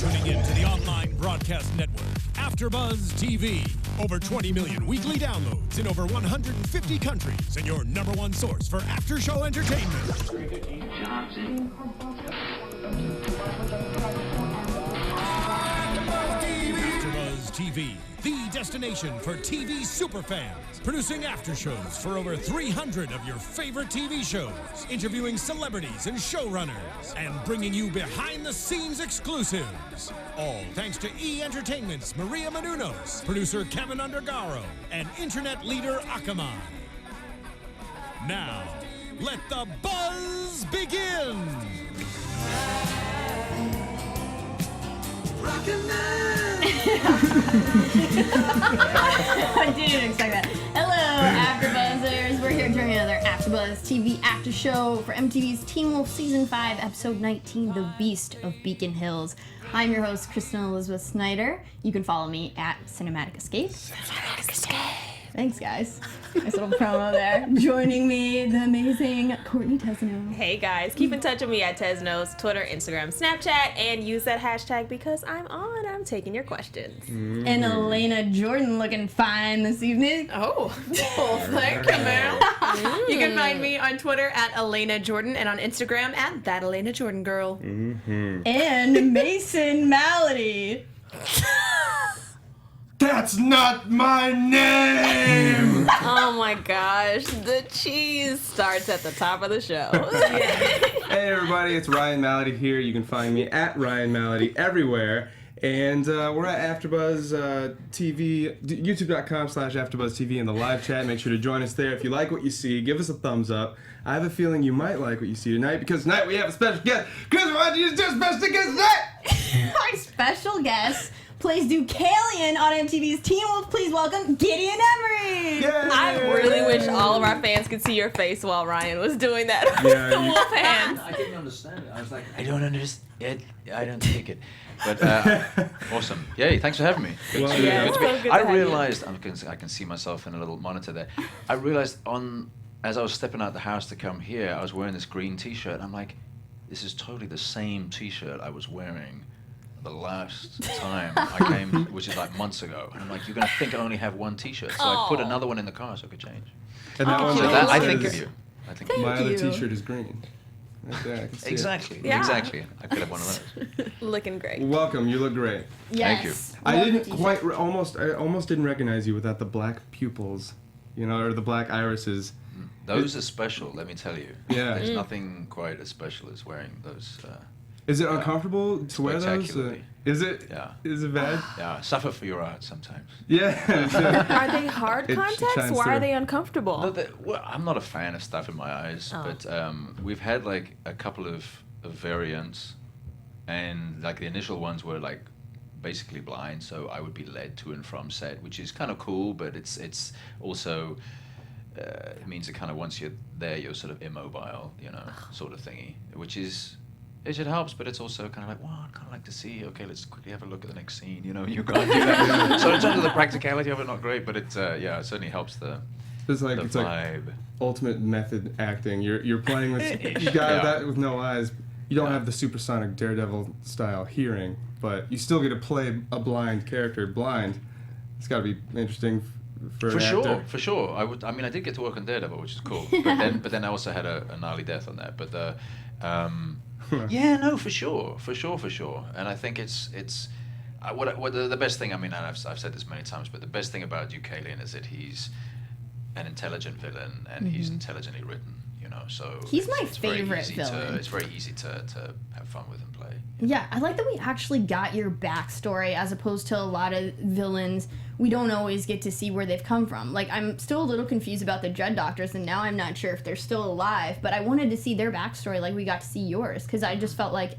tuning in to the online broadcast network, AFTERBUZZ TV. Over 20 million weekly downloads in over 150 countries, and your number one source for after-show entertainment. AFTERBUZZ TV, the destination for TV superfans. Producing aftershows for over 300 of your favorite TV shows, interviewing celebrities and showrunners, and bringing you behind-the-scenes exclusives. All thanks to E! Entertainment's Maria Menounos, producer Kevin Undergaro, and internet leader Akamai. Now, let the buzz begin! I didn't expect that. Hello, AfterBuzzers. We're here during another AfterBuzz TV after show for MTV's Teen Wolf Season 5, Episode 19, The Beast of Beacon Hills. I'm your host, Kristen Elizabeth Snyder. You can follow me at Cinematic Escape. Cinematic Escape. Thanks, guys. Nice little promo there. Joining me, the amazing Courtney Tezeno. Hey guys, keep in touch with me at Tezeno's Twitter, Instagram, Snapchat, and use that hashtag because I'm taking your questions. Mm-hmm. And Alana Jordan looking fine this evening. Oh, thank you, ma'am. You can find me on Twitter at Alana Jordan and on Instagram at that Alana Jordan girl. Mm-hmm. And Mason Malaty. That's not my name! Oh my gosh, the cheese starts at the top of the show. Hey everybody, it's Ryan Malaty here. You can find me at Ryan Malaty everywhere. And we're at AfterBuzz TV, youtube.com/AfterBuzz TV in the live chat. Make sure to join us there. If you like what you see, give us a thumbs up. I have a feeling you might like what you see tonight because tonight we have a special guest. Chris, why don't you just do a special guest tonight? Our special guest plays Deucalion on MTV's Teen Wolf. Please welcome Gideon Emery. Yay. I really wish all of our fans could see your face while Ryan was doing that. Yeah, The wolf hands. I didn't understand it. I was like, I don't understand. I don't take it. But awesome. Yay, thanks for having me. Good Well, to- yeah. good to So be- good I to have you. realized, I can see myself in a little monitor there. I realized as I was stepping out the house to come here, I was wearing this green t-shirt. And I'm like, this is totally the same t-shirt I was wearing the last time I came, which is like months ago. And I'm like, you're going to think I only have one t-shirt. So I put another one in the car so I could change. And that one So that, I says, think of you. I think of you. My other you. t-shirt is green. Right there, I can see Exactly. Yeah. Exactly. I could have one of those. Looking great. it. Welcome, you look great. Yes. Thank you. I Love didn't the quite, t-shirt. I almost didn't recognize you without the black pupils, or the black irises. Those are special, let me tell you. Yeah. There's nothing quite as special as wearing those. Is it uncomfortable to wear those? Spectacularly. Is it? Yeah. Is it bad? Yeah, suffer for your art sometimes. Yeah. Are they hard It contacts? shines Why through. are they uncomfortable? No, well, I'm not a fan of stuff in my eyes, Oh. but we've had like a couple of variants, and like the initial ones were like basically blind, so I would be led to and from set, which is kind of cool, but it's also it means that kind of once you're there, you're sort of immobile, sort of thingy, which is. It helps, but it's also kind of like, well, I'd kind of like to see, okay, let's quickly have a look at the next scene, you can't do that. So in terms of the practicality of it, not great, but it certainly helps the It's like vibe. it's like ultimate method acting. You're playing with you got Yeah. that with no eyes. You don't have the supersonic Daredevil style hearing, but you still get to play a blind character blind. It's got to be interesting for an actor. For sure. I did get to work on Daredevil, which is cool. But then I also had a gnarly death on that. But yeah, no, for sure. And I think it's the best thing. I mean, and I've said this many times, but the best thing about Deucalion is that he's an intelligent villain and he's intelligently written. So He's my it's very favorite easy villain. It's very easy to have fun with and play. Yeah, I like that we actually got your backstory as opposed to a lot of villains. We don't always get to see where they've come from. Like, I'm still a little confused about the Dread Doctors, and now I'm not sure if they're still alive, but I wanted to see their backstory like we got to see yours, because I just felt like,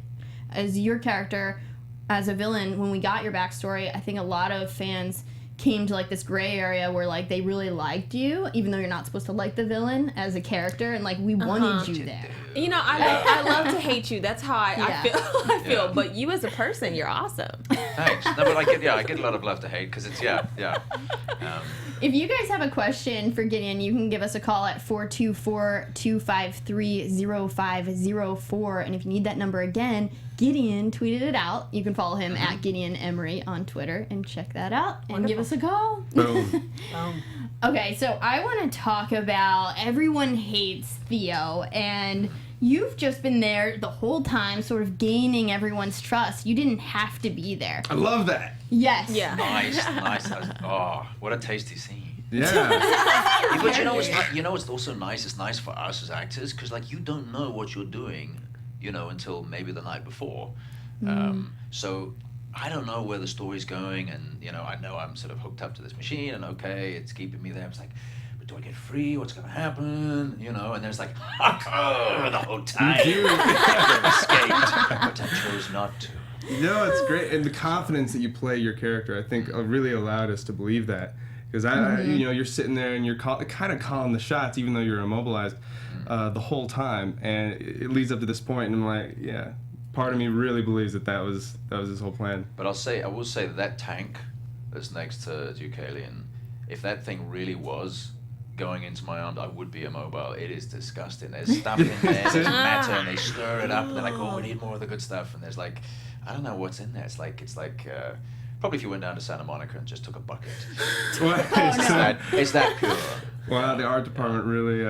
as your character, as a villain, when we got your backstory, I think a lot of fans came to like this gray area where like they really liked you, even though you're not supposed to like the villain as a character, and like we wanted you there. You know, I love to hate you. That's how I feel. I feel. Yeah. But you as a person, you're awesome. Thanks. No, but I get a lot of love to hate because it's If you guys have a question for Gideon, you can give us a call at 424-253-0504. And if you need that number again, Gideon tweeted it out. You can follow him at Gideon Emery on Twitter and check that out and give us a call. Boom. Okay, so I want to talk about everyone hates Theo, and you've just been there the whole time, sort of gaining everyone's trust. You didn't have to be there. I love that. Yes. Yeah. nice. Oh, what a tasty scene. Yeah. But you know what's also nice? It's nice for us as actors because like you don't know what you're doing, until maybe the night before. So I don't know where the story's going, and I know I'm sort of hooked up to this machine, and okay, it's keeping me there. It's like, but do I get free? What's gonna happen? And there's like, the whole time I escaped, but I chose not to. It's great, and the confidence that you play your character, I think, really allowed us to believe that. Because you're sitting there and you're kind of calling the shots, even though you're immobilized the whole time, and it leads up to this point, and I'm like, yeah. Part of me really believes that was his whole plan. But I will say that tank that's next to Deucalion, if that thing really was going into my arm, I would be immobile. It is disgusting. There's stuff in there, there's matter, and they stir it up, and they're like, oh, we need more of the good stuff, and there's like, I don't know what's in there. It's like probably if you went down to Santa Monica and just took a bucket. It's that pure. Wow, the art department really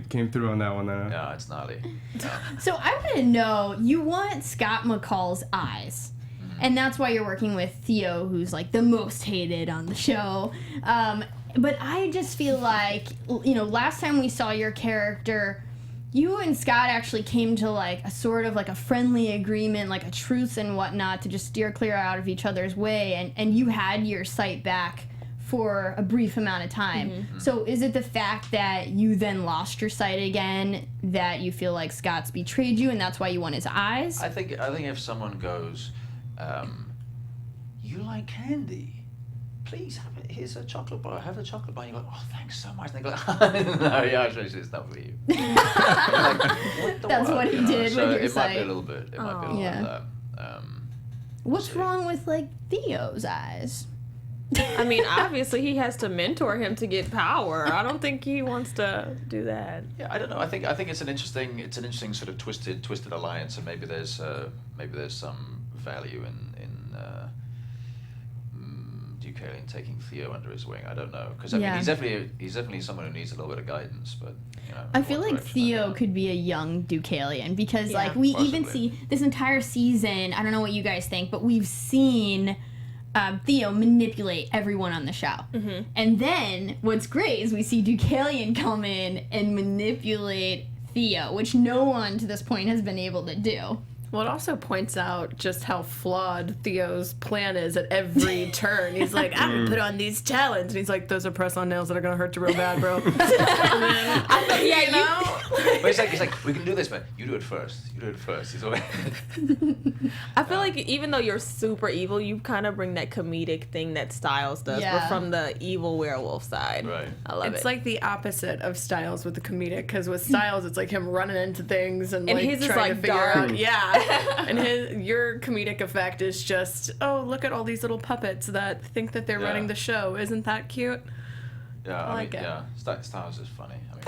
came through on that one. Yeah, it's gnarly. Yeah. So I want to know, you want Scott McCall's eyes. And that's why you're working with Theo, who's like the most hated on the show. But I just feel like, last time we saw your character, you and Scott actually came to like a sort of like a friendly agreement, like a truce and whatnot, to just steer clear out of each other's way. And you had your sight back for a brief amount of time. So is it the fact that you then lost your sight again that you feel like Scott's betrayed you and that's why you want his eyes? I think if someone goes, you like candy? Please here's a chocolate bar. Have the chocolate bar. And you go, oh, thanks so much. And they go, no, yeah, actually, it's not for you. That's what he did with your it might be sight. a little bit. It might be a little bit of that. What's wrong with like Theo's eyes? I mean, obviously he has to mentor him to get power. I don't think he wants to do that. Yeah, I don't know. I think it's an interesting sort of twisted alliance, and maybe there's some value in Deucalion taking Theo under his wing. I don't know, because I mean he's definitely someone who needs a little bit of guidance, but I feel like Theo could be a young Deucalion because like we possibly. even see this entire season. I don't know what you guys think, but we've seen Theo manipulate everyone on the show. And then what's great is we see Deucalion come in and manipulate Theo, which no one to this point has been able to do. Well, it also points out just how flawed Theo's plan is at every turn. He's like, I'm gonna put on these talons. And he's like, those are press-on nails that are gonna hurt you real bad, bro. But he's like, we can do this, but you do it first. He's always I feel like even though you're super evil, you kind of bring that comedic thing that Stiles does, Yeah. but from the evil werewolf side. Right. I love it. It's like the opposite of Stiles with the comedic, because with Stiles, it's like him running into things and like his is, trying like, to figure dark. out. Yeah. And your comedic effect is just, oh, look at all these little puppets that think that they're running the show. Isn't that cute? Yeah, I like it. Yeah, Stiles is funny. I mean,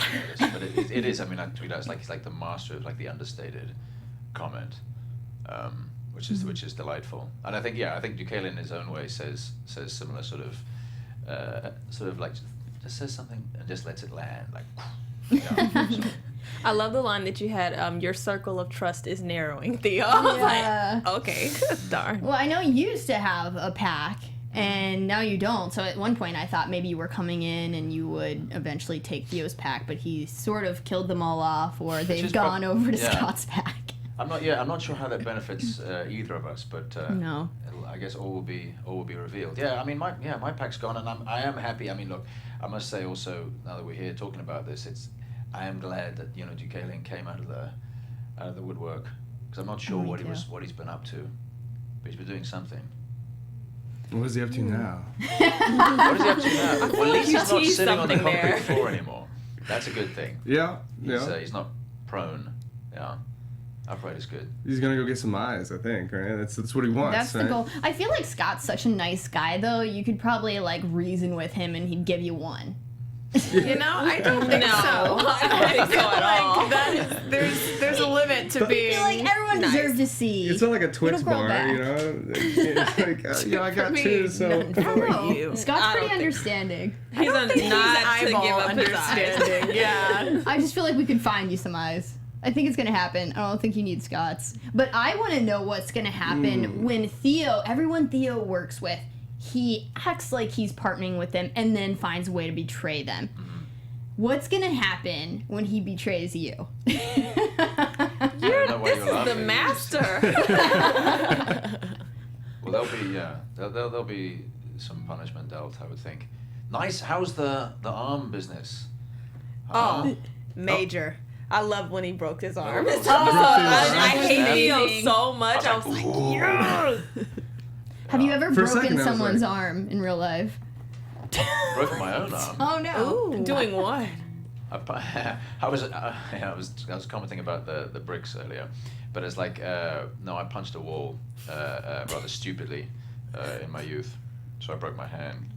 but it is. I mean, I tweet out, it's like he's like the master of like the understated comment, which is delightful. And I think Deucalion in his own way says similar sort of like just says something and just lets it land like. So. I love the line that you had, your circle of trust is narrowing, Theo. I was like, okay, darn. Well, I know you used to have a pack, and now you don't. So at one point I thought maybe you were coming in and you would eventually take Theo's pack, but he sort of killed them all off, or they've gone over to Scott's pack. I'm not sure how that benefits either of us, but No. I guess all will be revealed. Yeah, I mean my pack's gone, and I am happy. I mean, look, I must say also, now that we're here talking about this, I am glad that Deucalion came out of the woodwork, because I'm not sure what he's been up to, but he's been doing something. What is he up to now? What is he up to now? Well, at least you he's not teased sitting on the something concrete there. floor anymore. That's a good thing. Yeah. He's not prone. Yeah. Upright is good. He's gonna go get some eyes, I think, right? That's what he wants. That's the right? goal. I feel like Scott's such a nice guy, though. You could probably like reason with him, and he'd give you one. You know, I don't think so. I don't think so at all. That is, there's a limit to I being. feel like everyone nice. deserves to see. It's not like a Twix It'll grow bar, back. you know? It's like, I got me, two, so. none I don't know. you. Scott's I pretty don't think- understanding. He's a He's not to eyeball give up his eyes. understanding. Yeah. I just feel like we could find you some eyes. I think it's gonna happen. I don't think you need Scott's. But I want to know what's gonna happen when everyone Theo works with, he acts like he's partnering with them and then finds a way to betray them. What's gonna happen when he betrays you? This is the master. Well, there'll be some punishment dealt, I would think. Nice. How's the arm business? Oh, major. I love when he broke his arm. Oh, I Theo. hate Theo Amazing. so much. I was like, yeah. Have you ever For a second, broken I was someone's like- arm in real life? Broke my own arm. Oh no. Ooh. Doing what? I was commenting about the bricks earlier, but it's like no, I punched a wall rather stupidly in my youth, so I broke my hand,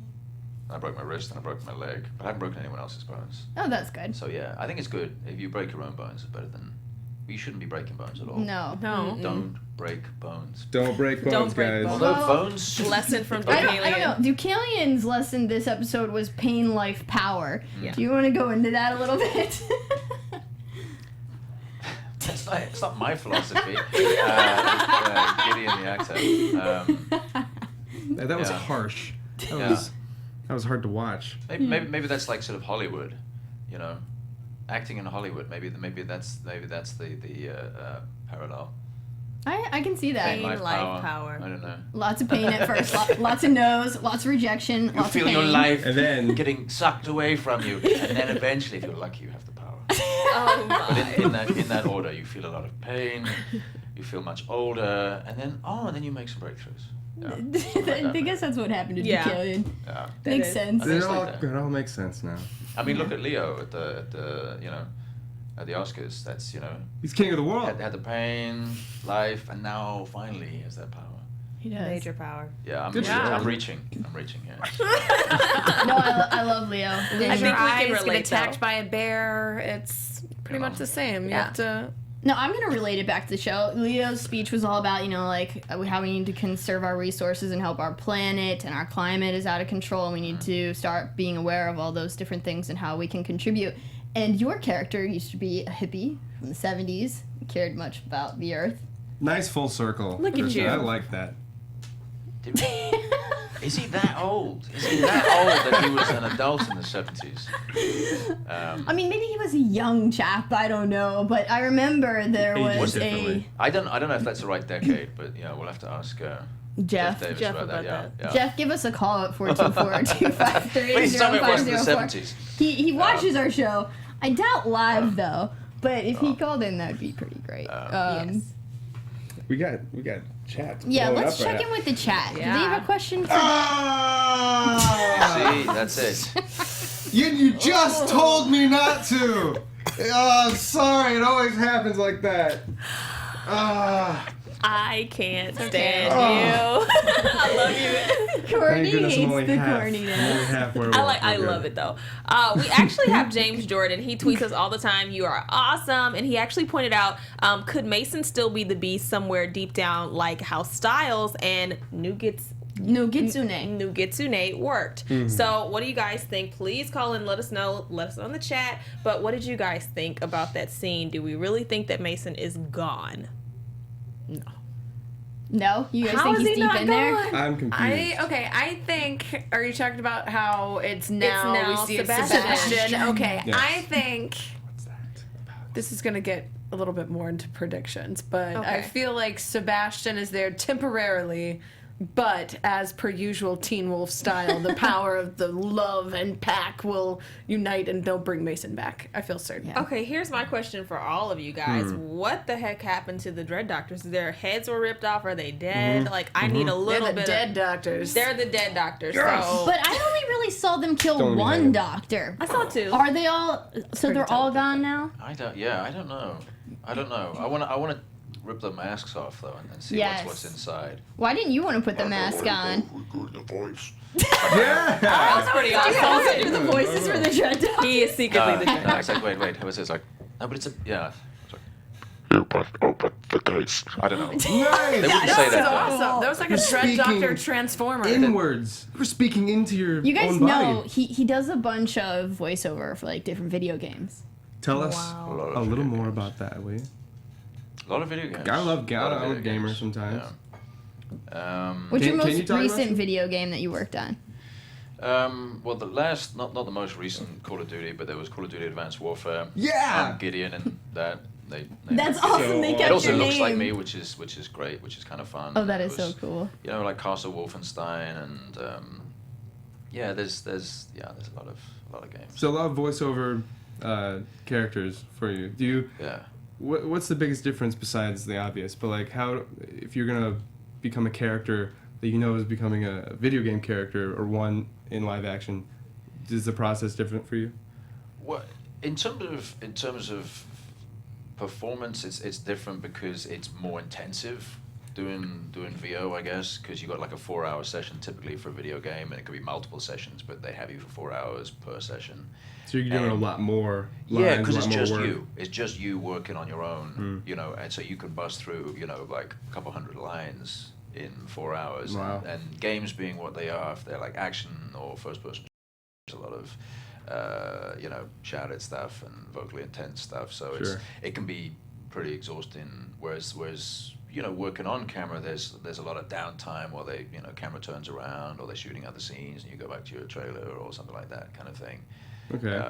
I broke my wrist, and I broke my leg, but I haven't broken anyone else's bones. Oh, that's good. So yeah, I think it's good if you break your own bones. It's better than you shouldn't be breaking bones at all. No. No. Don't break bones. Don't break bones, Don't break guys. bones. Although Well, bones. Lesson from I don't Deucalion. know. Deucalion's lesson this episode was pain, life, power. Yeah. Do you want to go into that a little bit? It's not my philosophy. Gideon the actor. That was Yeah. harsh. Yeah. That was hard to watch. Maybe that's like sort of Hollywood, you know, acting in Hollywood. Maybe that's the parallel. I can see that. Pain, life, power. I don't know. Lots of pain at first. Lots of no's. Lots of rejection. You Lots feel of pain. your life And then- getting sucked away from you, and then eventually, if you're lucky, you have the power. Oh But my. in that order, you feel a lot of pain, you feel much older, and then you make some breakthroughs. Yeah. I guess that's what happened to Yeah. Deucalion. Yeah. Makes is. sense. I think It it's all, like that. it all makes sense now. I mean, look at Leo at the you know, at the Oscars. That's, you know, He's king of the world. had the pain, life, and now finally he has that power. He does. Major power. Yeah, Good I'm job. reaching. Yeah. No, I love Leo. I think think we your can eyes get relate, attacked though. by a bear. It's pretty much the same. You Yeah. have to. No, I'm gonna relate it back to the show. Leo's speech was all about, like how we need to conserve our resources and help our planet, and our climate is out of control, and we need to start being aware of all those different things and how we can contribute. And your character used to be a hippie from the 70s, cared much about the earth. Nice full circle. Look at Kristen. you. I like that. Is he that old? Is he that old that he was an adult in the 70s? I mean, maybe he was a young chap, I don't know, but I remember there Ages was differently. I don't know if that's the right decade, but we'll have to ask Jeff. Davis Jeff about that. about Yeah. Jeff, give us a call at 424-253-0505. Please tell me it wasn't the 70s. He watches our show. I doubt live, though, but if he called in, that'd be pretty great. Yes. We got chat. Yeah, blowing let's up right check in with the chat. Do they Yeah. have a question for See, that's it. You just told me not to. Oh, sorry. It always happens like that. I can't stand you. I love you. Courtney Thank goodness I'm hates only the half. corniness. I'm only half werewolf. I We're love good. it though. We actually have James Jordan. He tweets us all the time. You are awesome, and he actually pointed out, could Mason still be the beast somewhere deep down, like how Stiles and No Gitsune. worked? So, what do you guys think? Please call in. Let us know. Let us know in the chat. But what did you guys think about that scene? Do we really think that Mason is gone? No? You guys How think is he's he deep not in there? gone? I'm confused. I think. Are you talking about how it's now, now we see it's Sebastian. Sebastian? Okay, Yes. I think What's that about? this is gonna get a little bit more into predictions, but I Okay. feel like Sebastian is there temporarily But as per usual Teen Wolf style, the power of the love and pack will unite and they'll bring Mason back. I feel certain. Yeah. Okay, here's my question for all of you guys. What the heck happened to the Dread Doctors? Their heads were ripped off. Are they dead? Like, I need a little They're the bit dead of... doctors. They're the dead doctors. Yes. So But I only really saw them kill Don't one have. doctor. I saw two. Are they all? So pretty they're all talented. gone now? I don't know. I want to rip the masks off though and see Yes. what's inside. Why didn't you want to put the mask on? Yeah. That was pretty awesome. Do the voices for the Dread Doctor. He is secretly the Dread No, it's like, wait, how is it? It's like, no, but it's a, yeah. It's like, you must open the gates. I don't know. They Nice. wouldn't say That was that though. awesome. That was like a Dread Speaking Doctor transformer. Inwards. We're speaking into your You guys own body. know he does a bunch of voiceover for like different video games. Tell us A lot a of little video more games. about that, will you? A lot of video games. I love A lot of video gamers games. sometimes. Yeah. What's your Can you most talk about recent some? video game that you worked on? Well, the last, not the most recent Call of Duty, but there was Call of Duty Advanced Warfare. Yeah! Gideon and that. That's Gideon. awesome. They It kept It also your looks name. like me, which is great, which is kind of fun. Oh, that It is so was, cool. You know, like Castle Wolfenstein and yeah, there's a lot of games. So a lot of voiceover characters for you. Do you? Yeah. What's the biggest difference besides the obvious? But like, how if you're gonna become a character that you know is becoming a video game character or one in live action, is the process different for you? Well, in terms of performance, it's different because it's more intensive doing VO, I guess, because you got like a 4-hour session typically for a video game, and it could be multiple sessions, but they have you for 4 hours per session. So you're doing a lot more. Yeah, lines, because a it's lot more just work. you. It's just you working on your own, you know, and so you can bust through, you know, like a couple hundred lines in 4 hours. Wow. And games being what they are, if they're like action or first person, there's a lot of, you know, shouted stuff and vocally intense stuff. So Sure. it can be pretty exhausting. Whereas you know, working on camera, there's a lot of downtime while camera turns around or they're shooting other scenes and you go back to your trailer or something like that kind of thing. Okay.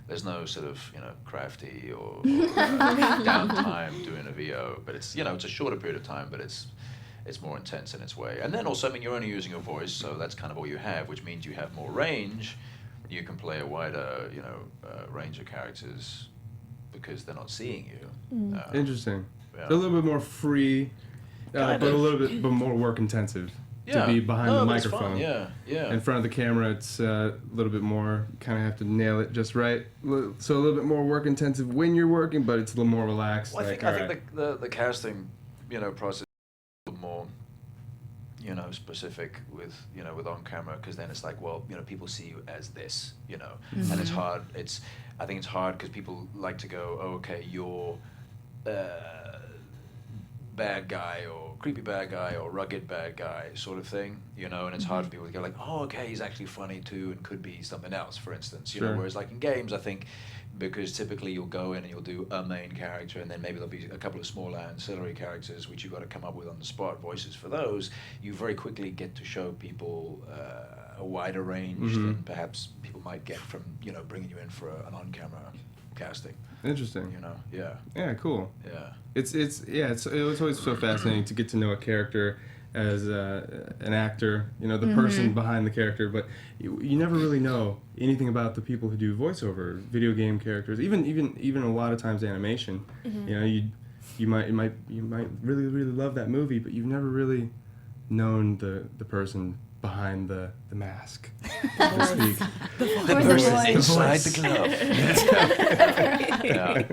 There's no sort of, crafty or downtime doing a VO, but it's, it's a shorter period of time, but it's more intense in its way. And then also, you're only using your voice, so that's kind of all you have, which means you have more range. You can play a wider, range of characters because they're not seeing you. Interesting. Yeah. A little bit more free, but a little bit more work intensive to be behind the but it's microphone. fun. Yeah. In front of the camera, it's a little bit more, kind of have to nail it just right. So a little bit more work intensive when you're working, but it's a little more relaxed. Well, I like, think the casting, process is a little more, specific with, with on camera, because then it's like, well, people see you as this, and it's hard. I think it's hard because people like to go, oh, okay, you're bad guy or creepy bad guy or rugged bad guy sort of thing, and it's hard for people to go like, oh, okay, he's actually funny too and could be something else, for instance, whereas like in games, I think, because typically you'll go in and you'll do a main character and then maybe there'll be a couple of smaller ancillary characters which you've got to come up with on the spot, voices for those. You very quickly get to show people a wider range than perhaps people might get from, bringing you in for an on-camera casting. Interesting. Yeah. Yeah, cool. Yeah. It's always so fascinating to get to know a character as an actor, the person behind the character, but you never really know anything about the people who do voiceover, video game characters, even a lot of times animation. You might really love that movie, but you've never really known the person behind the mask, so to speak. The person inside the glove. Yeah.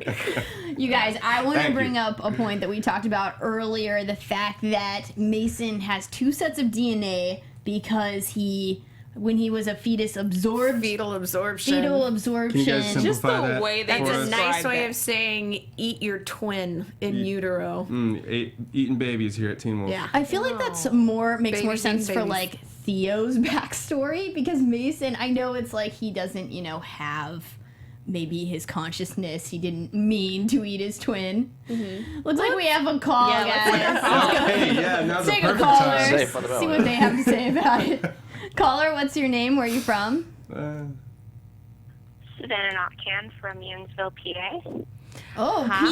You guys, I want to Thank bring you. up a point that we talked about earlier, the fact that Mason has 2 sets of DNA because when he was a fetus, absorbed Fetal absorption. fetal absorption. Can you guys Just simplify the that way they for That's a us? nice describe way it. of saying eat your twin in utero. Eating babies here at Teen Wolf. Yeah. I feel like that's makes more Babies sense eating for babies. like Theo's backstory, because Mason, I know it's like he doesn't, have maybe his consciousness. He didn't mean to eat his twin. Looks like we have a call, Yeah, guys. Okay, yeah, now's the Take a perfect caller. time. Safe on the See bell. what they have to say about it. Caller, what's your name? Where are you from? Savannah Notcan from Youngsville, PA. Oh, PA.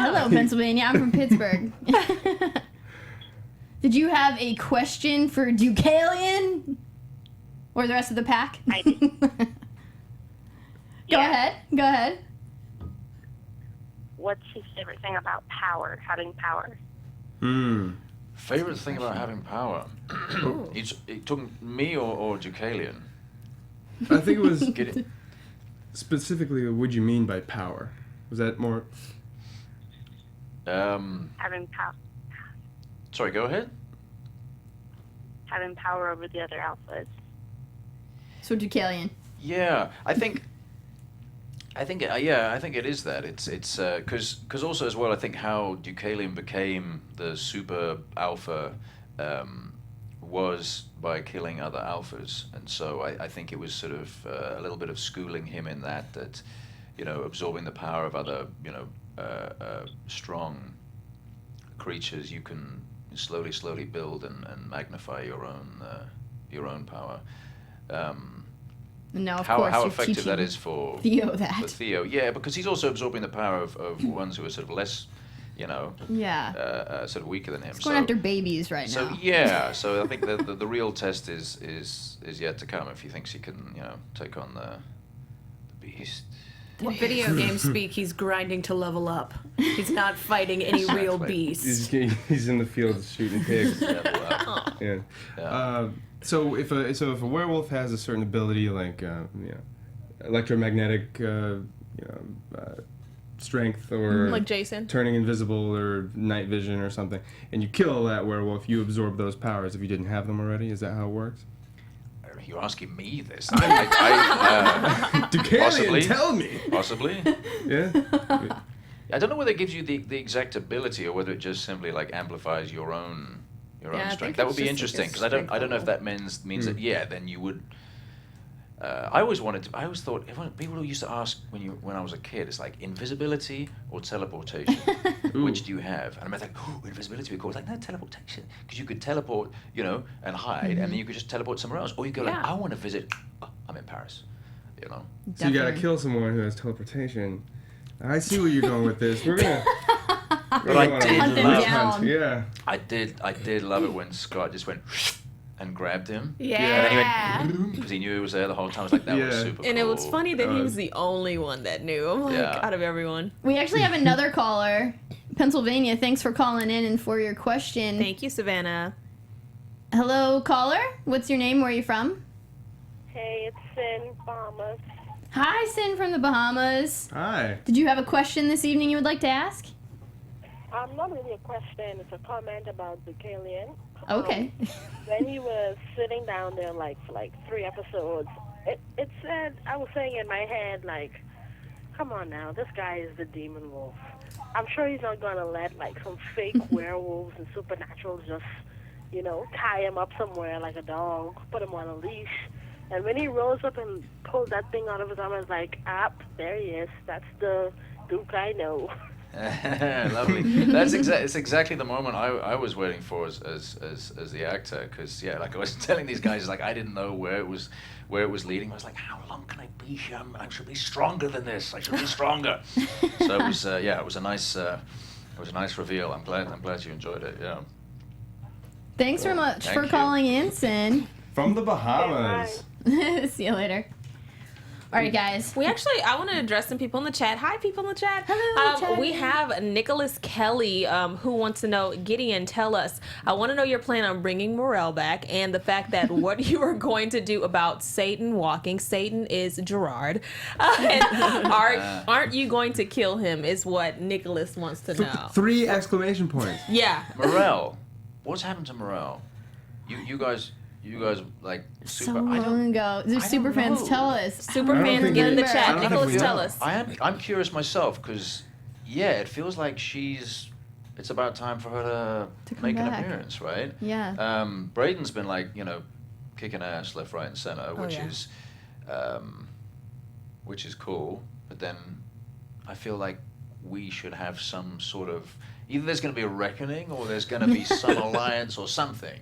Hello, Pennsylvania. I'm from Pittsburgh. Did you have a question for Deucalion? Or the rest of the pack? I did. Go ahead. What's his favorite thing about power, having power? Favorite thing about having power? It took me or Deucalion? I think it was specifically, what do you mean by power? Was that more... Having power. Sorry, go ahead. Having power over the other alphas. So Deucalion. Yeah, I think it is that. It's because also as well, I think how Deucalion became the super alpha was by killing other alphas, and so I think it was sort of a little bit of schooling him in that absorbing the power of other strong creatures, you can slowly build and magnify your own power. Now, of how course, you're effective teaching that is for Theo that. For Theo, yeah, because he's also absorbing the power of ones who are sort of less, sort of weaker than him. He's going after babies right so now. yeah, so I think the real test is yet to come if he thinks he can take on the beast. In video game speak, he's grinding to level up. He's not fighting any real beasts. He's in the field shooting pigs. Yeah. So if a werewolf has a certain ability like electromagnetic strength or like Jason, turning invisible or night vision or something, and you kill that werewolf, you absorb those powers if you didn't have them already. Is that how it works? You're asking me this. Deucalion, possibly. Tell me. Possibly. Yeah. I don't know whether it gives you the exact ability or whether it just simply like amplifies your own strength. That would be interesting because I don't know if that means that then you would. I always thought people who used to ask when I was a kid, it's like invisibility or teleportation. Which do you have? And I'm like, invisibility would be cool. It's like, no, teleportation, because you could teleport, and hide, and then you could just teleport somewhere else, or you go like, I want to visit. Oh, I'm in Paris, So you gotta kill someone who has teleportation. I see where you're going with this. We're gonna. But I did love. Yeah. I did love it when Scott just went and grabbed him. Yeah. And then he went because he knew he was there the whole time. I was like, that was super cool. And it was funny that he was the only one that knew. I'm like, out of everyone. We actually have another caller, Pennsylvania. Thanks for calling in and for your question. Thank you, Savannah. Hello, caller. What's your name? Where are you from? Hey, it's Sin, Bahamas. Hi, Sin from the Bahamas. Hi. Did you have a question this evening you would like to ask? Not really a question. It's a comment about Deucalion. Okay. When he was sitting down there, for 3 episodes, it said, I was saying in my head, come on now, this guy is the demon wolf. I'm sure he's not going to let, some fake werewolves and supernaturals just, tie him up somewhere like a dog, put him on a leash. And when he rose up and pulled that thing out of his arm, I was like, there he is. That's the Duke I know. Lovely. It's exactly the moment I was waiting for as the actor, because like I was telling these guys, I didn't know where it was leading. I was like, how long can I be here? I should be stronger than this. I should be stronger. So it was it was a nice reveal. I'm glad you enjoyed it. Yeah. Thanks very much Thank for you. calling in, Sin. From the Bahamas. See you later. All right, guys. I want to address some people in the chat. Hi, people in the chat. Hello, chat. We have Nicholas Kelly who wants to know, Gideon, tell us, I want to know your plan on bringing Morel back and the fact that what you are going to do about Satan walking. Satan is Gerard. And aren't you going to kill him is what Nicholas wants to know. 3 exclamation points. Yeah. Morel. What's happened to Morel? You guys like super. So long ago. The super fans know. tell us. Super fans, get in the I chat. don't think Nicholas, we tell know. us. I'm curious myself because it feels like it's about time for her to come make an back. appearance, right? Yeah. Braden's been kicking ass left, right, and center, which is cool. But then I feel like we should have some sort of either there's going to be a reckoning or there's going to be some alliance or something.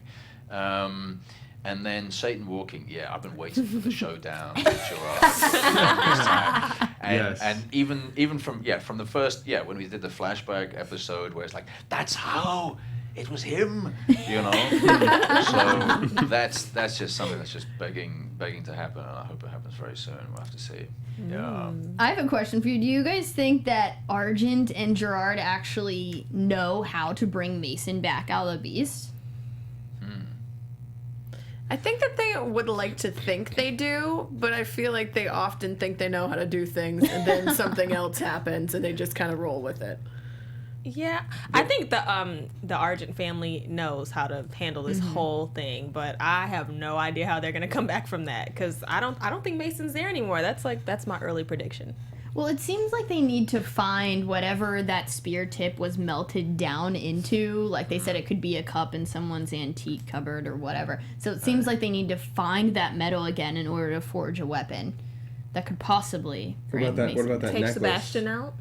And then Satan walking, I've been waiting for the showdown with Gerard. And even from the first, when we did the flashback episode where it's like, that's how it was him, you know. So that's just something that's just begging to happen, and I hope it happens very soon. We'll have to see. Yeah. I have a question for you. Do you guys think that Argent and Gerard actually know how to bring Mason back out of the beast? I think that they would like to think they do, but I feel like they often think they know how to do things, and then something else happens, and they just kind of roll with it. Yeah, I think the Argent family knows how to handle this whole thing, but I have no idea how they're gonna come back from that, because I don't think Mason's there anymore. That's my early prediction. Well, it seems like they need to find whatever that spear tip was melted down into. Like they said, it could be a cup in someone's antique cupboard or whatever. So it seems like they need to find that metal again in order to forge a weapon that could possibly What about that Take necklace? Sebastian out.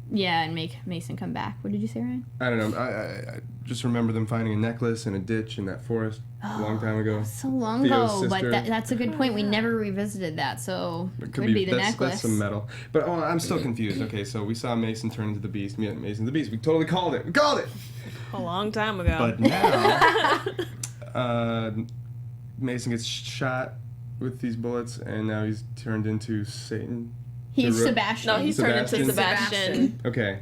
Yeah, and make Mason come back. What did you say, Ryan? I don't know. I just remember them finding a necklace in a ditch in that forest a long time ago. So long Theo's ago, sister. but that's a good point. We never revisited that, so it could be the necklace. That's some metal. But I'm still confused. Okay, so we saw Mason turn into the beast. Mason the beast. We totally called it. We called it. A long time ago. But now, Mason gets shot with these bullets, and now he's turned into Satan. He's Sebastian. No, he's turned into Sebastian. Sebastian. Okay,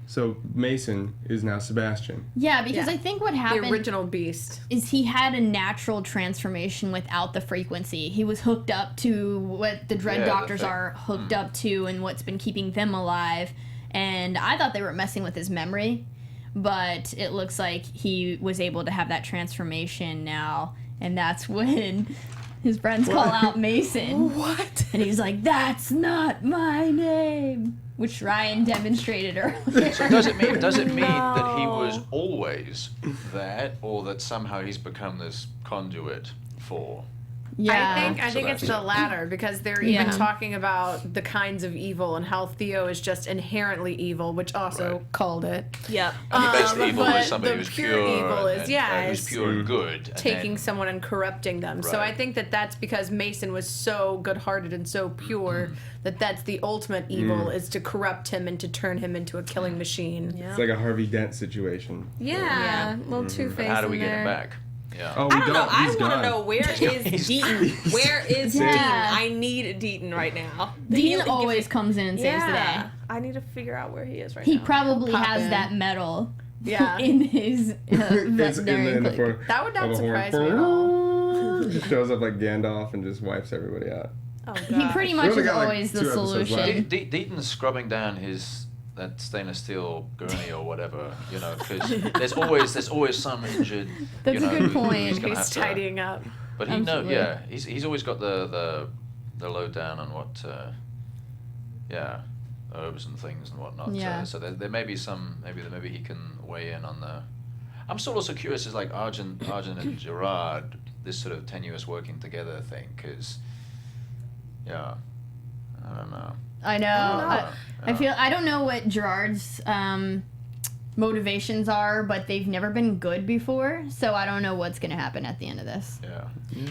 so Mason is now Sebastian. Yeah, because Yeah. I think what The happened original beast. is he had a natural transformation without the frequency. He was hooked up to what the Dread Yeah, the Doctors thing. are hooked up to and what's been keeping them alive. And I thought they were messing with his memory, but it looks like he was able to have that transformation now. And that's when his friends call out Mason. What? And he's like, "That's not my name," which Ryan demonstrated earlier. So does it mean that he was always that, or that somehow he's become this conduit for? Yeah. I think it's the Sebastian. latter, because they're Yeah. even talking about the kinds of evil and how Theo is just inherently evil, which also Right. called it. Yep. And the best evil but was somebody the who's pure pure. evil is, and, yeah, who's is pure and good. and taking then- someone and corrupting them. So I Right. think that that's because Mason was so good-hearted and so pure that that's the ultimate evil, is to corrupt him and to turn him into a killing machine. Yeah. It's like a Harvey Dent situation. Yeah, little Two-Face But how do we in get there. him back? Yeah. Oh, we I don't know. I He's want to gone. know, where is Deaton? Where is Yeah. Deaton? I need Deaton right now. Dean He- always comes in and saves the day. Yeah. I need to figure out where he is right He now. probably Pop has in. that metal Yeah. in his It's veterinary in the clinic. form That would not of a horn. surprise me at all. He shows up like Gandalf and just wipes everybody out. Oh, He God. pretty We much only is got, like, always the 2 episodes solution. left. Deaton's scrubbing down that stainless steel gurney or whatever, you know, because there's always some injured. That's you a know, good who- point. Who's gonna He's have to, tidying up. but Absolutely. he's always got the lowdown on what, herbs and things and whatnot. Yeah. So there may be some, maybe he can weigh in on the. I'm still also curious, is like Argent and Gerard, this sort of tenuous working together thing, because, yeah, I don't know. I know. Yeah. I don't know what Gerard's motivations are, but they've never been good before, so I don't know what's going to happen at the end of this. Yeah.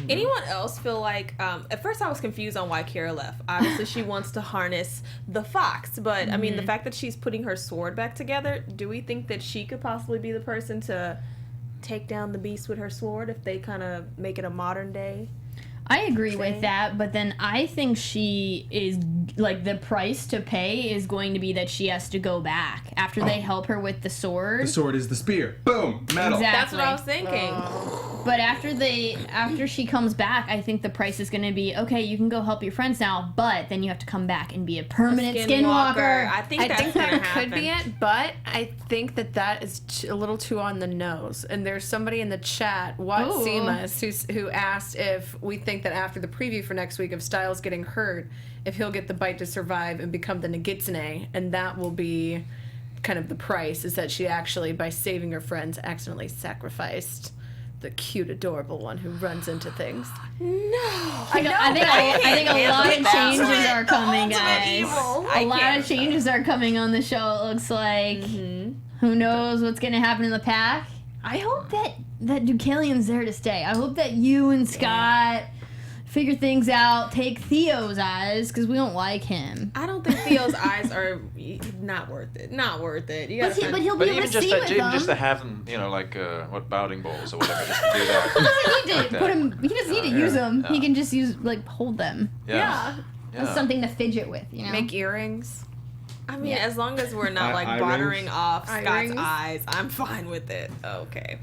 Anyone else feel like, at first I was confused on why Kara left. Obviously she wants to harness the fox, but I mean the fact that she's putting her sword back together, do we think that she could possibly be the person to take down the beast with her sword if they kind of make it a modern day? I agree with that, but then I think she is, like, the price to pay is going to be that she has to go back after they help her with the sword. The sword is the spear. Boom! Metal. Exactly. That's what I was thinking. But after she comes back, I think the price is going to be, okay, you can go help your friends now, but then you have to come back and be a permanent skinwalker. I think I that's think gonna that happen. could be it, but I think that is a little too on the nose. And there's somebody in the chat, Watsimas, who asked if we think that after the preview for next week of Stiles getting hurt, if he'll get the bite to survive and become the Nagitsune, and that will be kind of the price, is that she actually, by saving her friends, accidentally sacrificed the cute, adorable one who runs into things. I think a lot of changes are coming, guys. A lot of changes are coming on the show, it looks like. Who knows what's going to happen in the pack? I hope that Deucalion's there to stay. I hope that you and Scott figure things out, take Theo's eyes, because we don't like him. I don't think Theo's eyes are not worth it. Not worth it. You gotta But he'll be able to see with them. Even just to have them, you know, like bounding balls or whatever, just to do that. He doesn't need to put him. He doesn't need to use them. Yeah. He can just use hold them. Yeah. That's something to fidget with. You know. Make earrings. I mean, as long as we're not like watering off Scott's rings? eyes, I'm fine with it. Okay.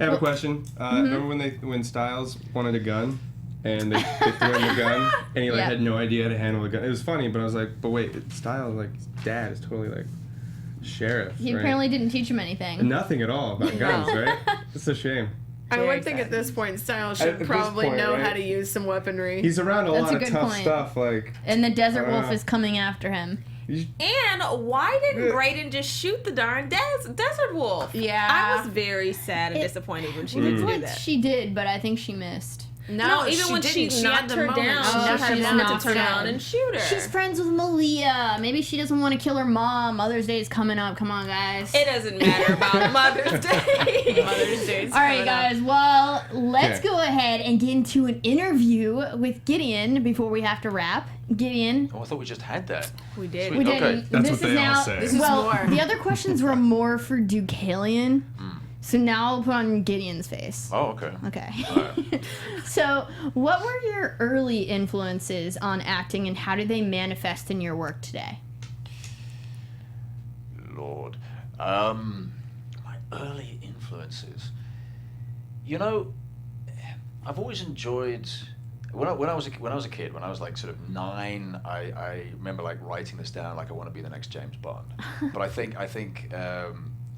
I have a question. Remember when Stiles wanted a gun, and they threw him the gun, and he had no idea how to handle the gun. It was funny, but I was like, but wait, Stiles, like his dad is totally like sheriff. He apparently didn't teach him anything. Nothing at all about guns, right? It's a shame. I would think at this point, Stiles should probably know how to use some weaponry. He's around a lot of tough point. stuff, like. And the Desert Wolf is coming after him. And why didn't Graydon just shoot the darn Desert Wolf? Yeah. I was very sad and disappointed when she didn't do that. She did, but I think she missed. No, even when she knocked her down, she wanted to turn around and shoot her. She's friends with Malia. Maybe she doesn't want to kill her mom. Mother's Day is coming up. Come on, guys. It doesn't matter about Mother's Day. Mother's Day is All right, guys. Well, let's go ahead and get into an interview with Gideon before we have to wrap. Gideon. Oh, I thought we just had that. We did. We didn't. That's this what is they all now. say. This is more. The other questions were more for Deucalion. So now I'll put on Gideon's face. Oh, okay. Okay. Alright. So, what were your early influences on acting, and how did they manifest in your work today? Lord. My early influences. You know, I've always enjoyed when I was a kid, when I was like sort of 9, I remember like writing this down, like I want to be the next James Bond. But I think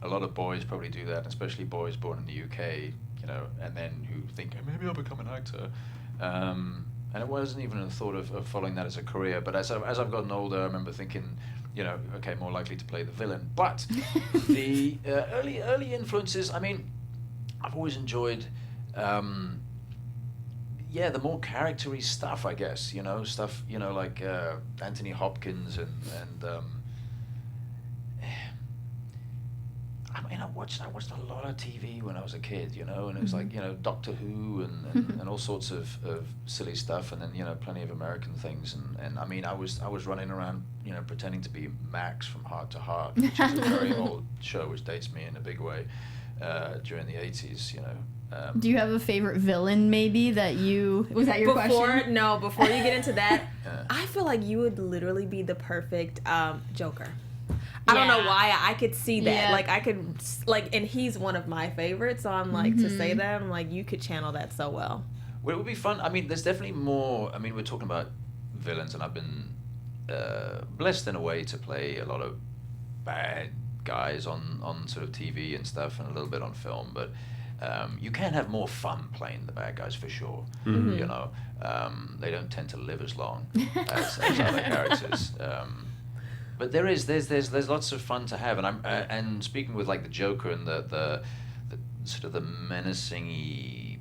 a lot of boys probably do that, especially boys born in the UK, you know, and then who think, hey, maybe I'll become an actor. And it wasn't even a thought of following that as a career. But as I've gotten older, I remember thinking, you know, okay, more likely to play the villain. But the early influences, I mean, I've always enjoyed, the more character-y stuff, I guess, you know, stuff, you know, like Anthony Hopkins and I mean, I watched a lot of TV when I was a kid, you know, and it was like, you know, Doctor Who and all sorts of silly stuff, and then, you know, plenty of American things, and I mean, I was running around, you know, pretending to be Max from Heart to Heart, which is a very old show which dates me in a big way, during the 80s, you know. Do you have a favorite villain, maybe, that you... Was that your question? No, before you get into that, I feel like you would literally be the perfect Joker. I don't know why I could see that. Yeah. Like, I could, like, and he's one of my favorites, so I'm like, to say that, I'm like, you could channel that so well. Well, it would be fun. I mean, there's definitely more. I mean, we're talking about villains, and I've been blessed in a way to play a lot of bad guys on sort of TV and stuff, and a little bit on film, but you can have more fun playing the bad guys for sure. You know, they don't tend to live as long as other characters. But there's lots of fun to have, and and speaking with like the Joker and the sort of the menacing-y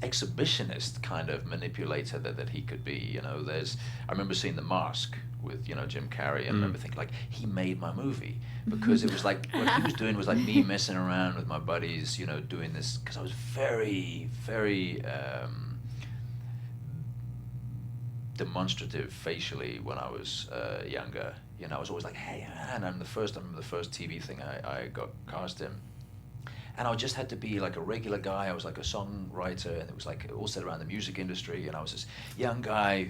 exhibitionist kind of manipulator that he could be. You know, I remember seeing The Mask with, you know, Jim Carrey, and I remember thinking, like, he made my movie, because it was like, what he was doing was like me messing around with my buddies, you know, doing this, because I was very, very demonstrative facially when I was younger. You know, I was always like, hey, man, I remember the first TV thing I got cast in. And I just had to be like a regular guy. I was like a songwriter, and it was like all set around the music industry. And I was this young guy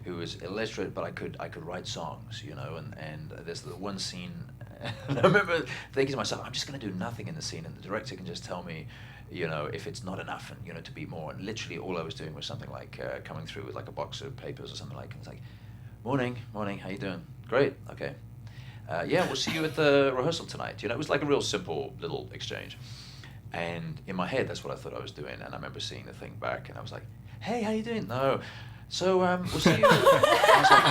who was illiterate, but I could write songs, you know. And there's the one scene, and I remember thinking to myself, I'm just going to do nothing in the scene, and the director can just tell me, you know, if it's not enough, and, you know, to be more. And literally all I was doing was something like coming through with like a box of papers or something like. And it's like, morning, how you doing? Great, okay. Yeah, we'll see you at the rehearsal tonight. You know, it was like a real simple little exchange. And in my head, that's what I thought I was doing. And I remember seeing the thing back, and I was like, hey, how you doing? No. So, we'll see you. I was like,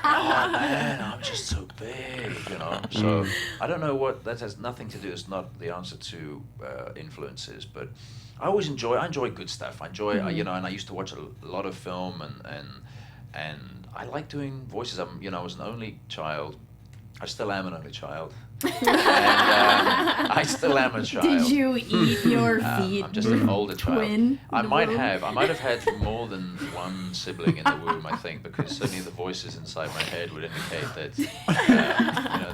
oh, man, I'm just so big, you know. So, I don't know what, that has nothing to do, it's not the answer to influences, but I enjoy good stuff. I enjoy, you know, and I used to watch a lot of film, and I like doing voices. I was an only child, I still am an only child. And I still am a child. Did you eat your feet? I'm just an older twin child. I might have had more than one sibling in the womb, I think, because certainly the voices inside my head would indicate that,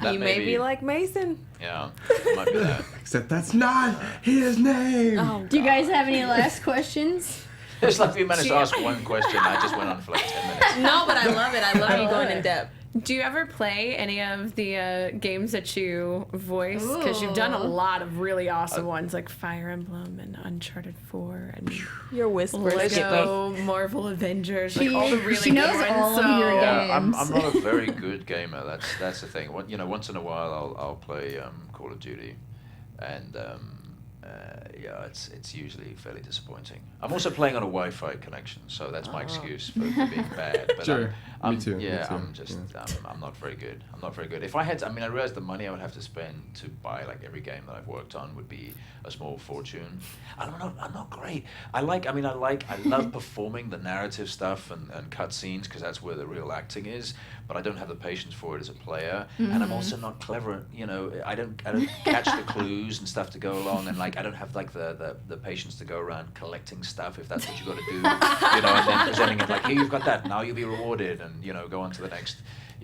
that you may be like Mason. Yeah, it might be that. Except that's not his name. Oh, Do you guys have any last questions? It's like we managed to ask one question. I just went on for like 10 minutes. No, but I love it. I love you going in depth. Do you ever play any of the games that you voice? Because you've done a lot of really awesome ones, like Fire Emblem and Uncharted 4 and Your whispers. Lego, Marvel Avengers, like all the really she good knows ones. all of your I'm games. not a very good gamer. That's the thing. Once in a while I'll play Call of Duty, and it's usually fairly disappointing. I'm also playing on a Wi-Fi connection, so that's my excuse for being bad. But Sure. Me too. Yeah, Me too. I'm not very good. I'm not very good. If I had, I realized the money I would have to spend to buy like every game that I've worked on would be a small fortune. I'm not great. I love performing the narrative stuff and cutscenes because that's where the real acting is. But I don't have the patience for it as a player, and I'm also not clever. I don't catch the clues and stuff to go along, and like I don't have like the patience to go around collecting stuff if that's what you got to do. And then presenting it like, here you've got that, now you'll be rewarded, and go on to the next.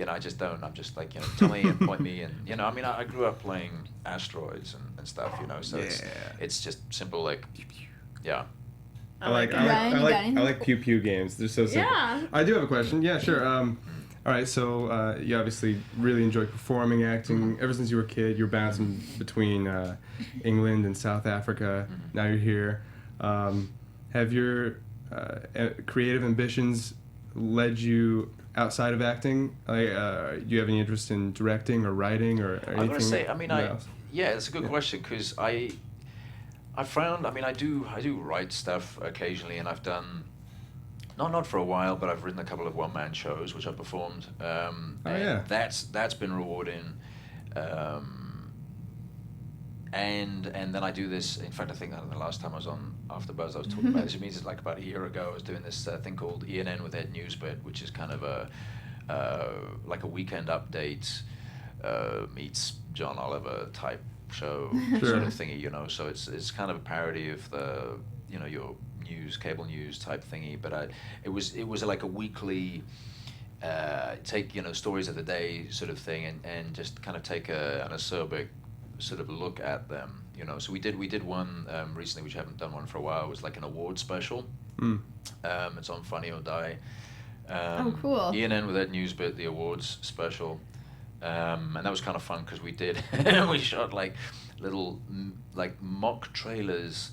I just don't. I'm just like, tell me and point me, and I grew up playing Asteroids and stuff, so it's just simple like, yeah. I like pew pew games. They're so simple. Yeah. I do have a question. Yeah, sure. All right, so you obviously really enjoy performing, acting. Ever since you were a kid, you're bouncing between England and South Africa. Now you're here. Have your creative ambitions led you outside of acting? Do you have any interest in directing or writing or anything? I'm gonna say, else? That's a good question because I found, I do write stuff occasionally, and I've done. Not for a while, but I've written a couple of one-man shows which I performed. That's been rewarding. And then I do this. In fact, I think that the last time I was on AfterBuzz, I was talking about this. It means it's like about a year ago. I was doing this thing called ENN with Ed Newsbit, which is kind of like a weekend update meets John Oliver type show sort of thingy. So it's kind of a parody of the your cable news type thingy, but it was like a weekly take stories of the day sort of thing, and just kind of take an acerbic sort of look at them, So we did one recently, which I haven't done one for a while. It was like an award special. It's on Funny or Die. Oh, cool. ENN with Ed Newsbit, the awards special, and that was kind of fun because we shot like little like mock trailers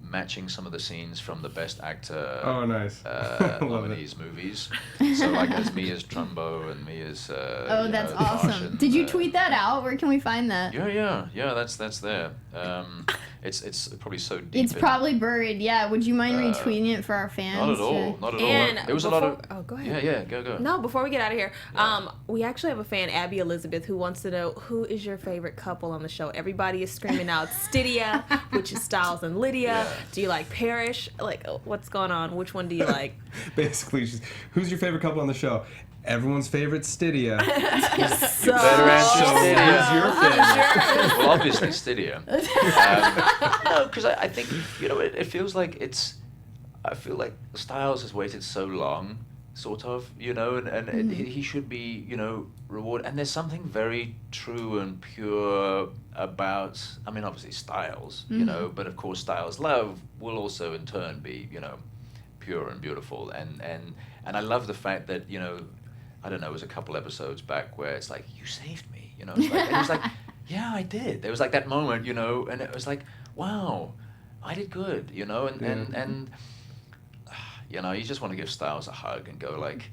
matching some of the scenes from the Best Actor nominees movies. So like there's me as Trumbo and me as that's awesome. Martian, Did you tweet that out? Where can we find that? Yeah, that's there. It's probably so deep. It's probably buried. Yeah. Would you mind retweeting it for our fans? Not at all. Not at all. And It was a lot of. Oh, go ahead. Yeah, go. No, before we get out of here, we actually have a fan, Abby Elizabeth, who wants to know who is your favorite couple on the show. Everybody is screaming out Stydia, which is Stiles and Lydia. Yeah. Do you like Parrish? Like, what's going on? Which one do you like? Basically, who's your favorite couple on the show? Everyone's favorite Stydia. You better answer Stydia. Who's your favorite? Well, obviously Stydia. No, because I think it feels like I feel like Stiles has waited so long, sort of, and he should be, rewarded. And there's something very true and pure about. Obviously Stiles, but of course Stiles' love will also in turn be, pure and beautiful. And I love the fact that I don't know, it was a couple episodes back where it's like, you saved me, It's like, and it was like, yeah, I did. There was like that moment, and it was like, wow, I did good, and you just want to give Stiles a hug and go like,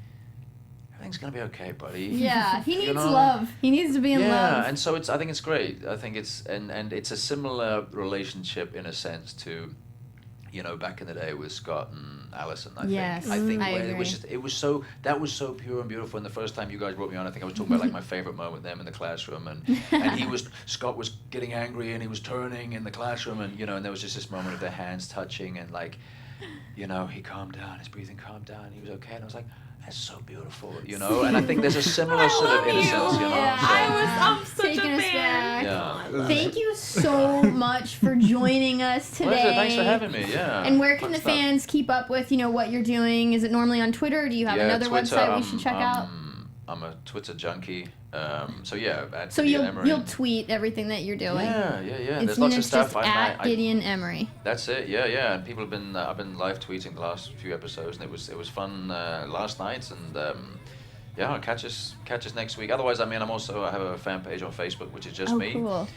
everything's gonna be okay, buddy. Yeah, he needs love. He needs to be in love. Yeah, and so I think it's great. I think it's and it's a similar relationship in a sense to, back in the day with Scott and Allison. I think I where agree. it was so pure and beautiful. And the first time you guys brought me on, I think I was talking about like my favorite moment with them in the classroom, and Scott was getting angry and he was turning in the classroom, and and there was just this moment of their hands touching, and like, he calmed down, his breathing calmed down, he was okay, and I was like, that's so beautiful, you know. And I think there's a similar sort of innocence, you know. Yeah. So, I'm such Taking a us fan. back. yeah. Thank you so much for joining us today. Pleasure. Thanks for having me. Yeah. And where can Fun the stuff. fans keep up with, what you're doing? Is it normally on Twitter, or do you have another Twitter, website we should check out? I'm a Twitter junkie. So yeah, at So Gideon Emery. you'll tweet everything that you're doing. Yeah. It's, There's lots of it's stuff. just at Gideon Emery. That's it. Yeah. And people have been. I've been live tweeting the last few episodes, and it was fun last night. And catch us next week. Otherwise, I have a fan page on Facebook, which is just me. Cool.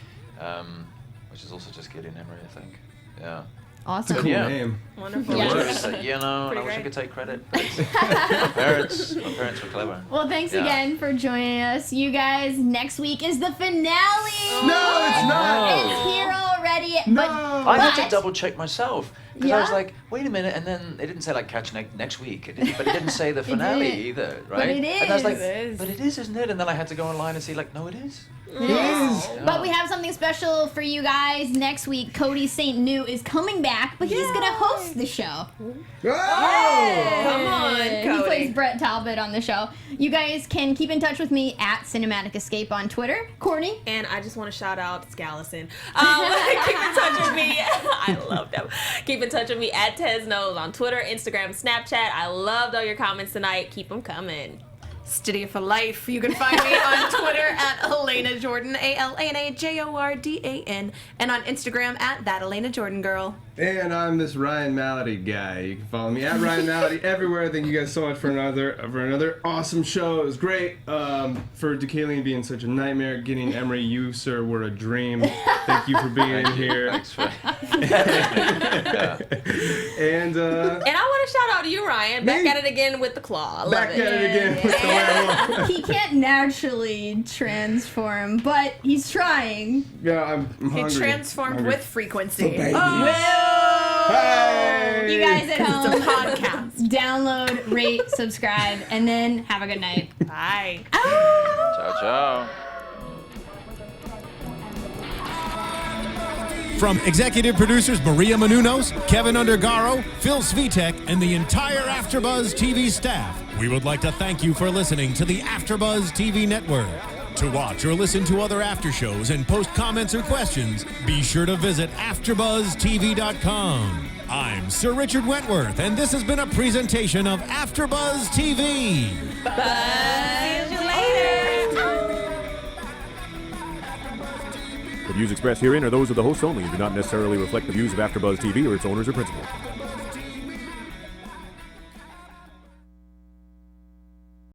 Which is also just Gideon Emery, I think. Yeah. Awesome. Cool name. Wonderful. Yeah. I wish I could take credit. But my parents were clever. Well, thanks Yeah. again for joining us. You guys, next week is the finale. No, it's not. It's here already. No. I had to but- double check myself because I was Yeah? like, wait a minute, and then it didn't say like catch next week, but it didn't say the finale didn't. either, right? But it And I was like, is. but it is, isn't it? And then I had to go online and see like, no, it is. It is. Yeah. But we have something special for you guys next week. Cody St. New is coming back, but he's going to host the show. Oh! Come on, He Cody. plays Brett Talbot on the show. You guys can keep in touch with me at Cinematic Escape on Twitter. Courtney? And I just want to shout out Scallison. Keep in touch with me. I love them. Keep in touch with me at Tezeno on Twitter, Instagram, Snapchat. I loved all your comments tonight. Keep them coming. Stydia for life. You can find me on Twitter at Alana Jordan, ALANAJORDAN, and on Instagram at that Alana Jordan girl. And I'm this Ryan Malaty guy. You can follow me at Ryan Malaty everywhere. Thank you guys so much for another awesome show. It was great. For Deucalion being such a nightmare, Gideon Emery, you sir were a dream. Thank you for being here. Thanks for And And I want to shout out to you, Ryan. Back Me? at it again with the claw. I love back it. at it again with the werewolf. He can't naturally transform, but he's trying. Yeah, I'm He hungry. transformed Hungry. with frequency. Hey! You guys at home, It's a podcast. download, rate, subscribe, and then have a good night. Bye. Ciao, ciao. From executive producers Maria Menounos, Kevin Undergaro, Phil Svitek, and the entire AfterBuzz TV staff, we would like to thank you for listening to the AfterBuzz TV network. To watch or listen to other after shows and post comments or questions, be sure to visit AfterBuzzTV.com. I'm Sir Richard Wentworth, and this has been a presentation of AfterBuzz TV. Buzz you later. The views expressed herein are those of the hosts only and do not necessarily reflect the views of AfterBuzz TV or its owners or principals.